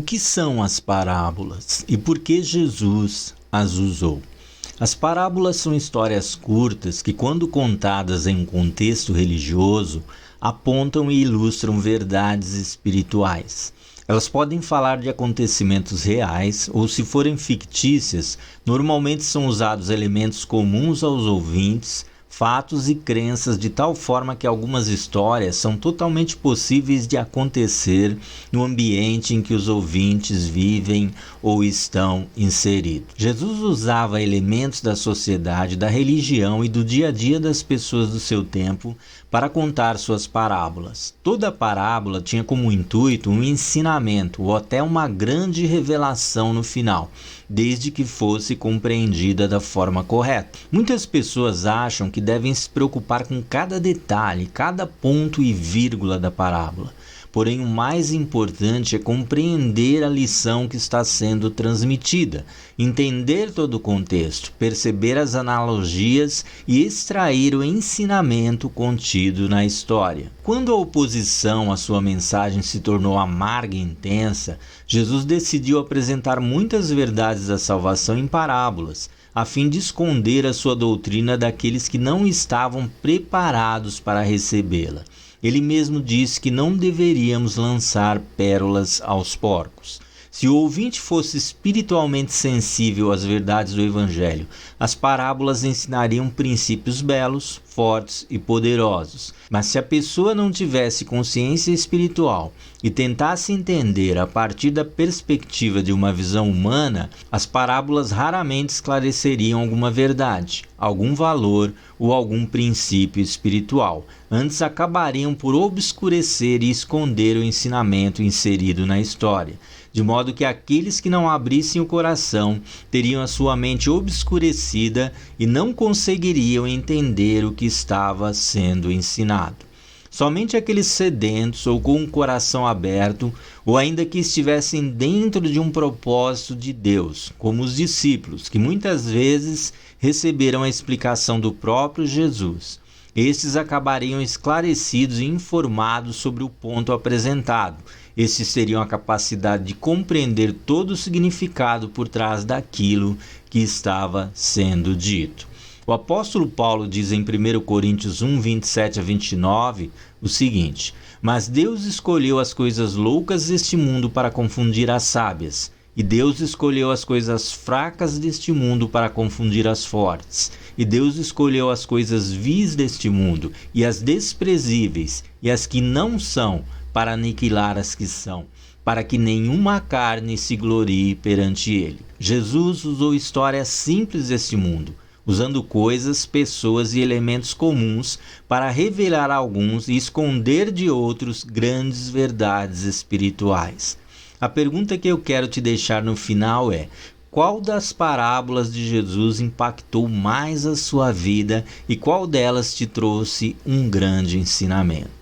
O que são as parábolas e por que Jesus as usou? As parábolas são histórias curtas que, quando contadas em um contexto religioso, apontam e ilustram verdades espirituais. Elas podem falar de acontecimentos reais ou, se forem fictícias, normalmente são usados elementos comuns aos ouvintes, fatos e crenças, de tal forma que algumas histórias são totalmente possíveis de acontecer no ambiente em que os ouvintes vivem ou estão inseridos. Jesus usava elementos da sociedade, da religião e do dia a dia das pessoas do seu tempo para contar suas parábolas. Toda parábola tinha como intuito um ensinamento ou até uma grande revelação no final, desde que fosse compreendida da forma correta. Muitas pessoas acham que devem se preocupar com cada detalhe, cada ponto e vírgula da parábola. Porém, o mais importante é compreender a lição que está sendo transmitida, entender todo o contexto, perceber as analogias e extrair o ensinamento contido na história. Quando a oposição à sua mensagem se tornou amarga e intensa, Jesus decidiu apresentar muitas verdades da salvação em parábolas, a fim de esconder a sua doutrina daqueles que não estavam preparados para recebê-la. Ele mesmo disse que não deveríamos lançar pérolas aos porcos. Se o ouvinte fosse espiritualmente sensível às verdades do Evangelho, as parábolas ensinariam princípios belos, fortes e poderosos. Mas se a pessoa não tivesse consciência espiritual e tentasse entender a partir da perspectiva de uma visão humana, as parábolas raramente esclareceriam alguma verdade, algum valor ou algum princípio espiritual. Antes acabariam por obscurecer e esconder o ensinamento inserido na história, de modo que aqueles que não abrissem o coração teriam a sua mente obscurecida e não conseguiriam entender o que estava sendo ensinado. Somente aqueles sedentos ou com o coração aberto, ou ainda que estivessem dentro de um propósito de Deus, como os discípulos, que muitas vezes receberam a explicação do próprio Jesus, estes acabariam esclarecidos e informados sobre o ponto apresentado. Estes teriam a capacidade de compreender todo o significado por trás daquilo que estava sendo dito. O apóstolo Paulo diz em 1 Coríntios 1, 27 a 29 o seguinte: Mas Deus escolheu as coisas loucas deste mundo para confundir as sábias, e Deus escolheu as coisas fracas deste mundo para confundir as fortes. E Deus escolheu as coisas vis deste mundo, e as desprezíveis, e as que não são, para aniquilar as que são, para que nenhuma carne se glorie perante ele. Jesus usou histórias simples deste mundo, usando coisas, pessoas e elementos comuns para revelar a alguns e esconder de outros grandes verdades espirituais. A pergunta que eu quero te deixar no final é: qual das parábolas de Jesus impactou mais a sua vida e qual delas te trouxe um grande ensinamento?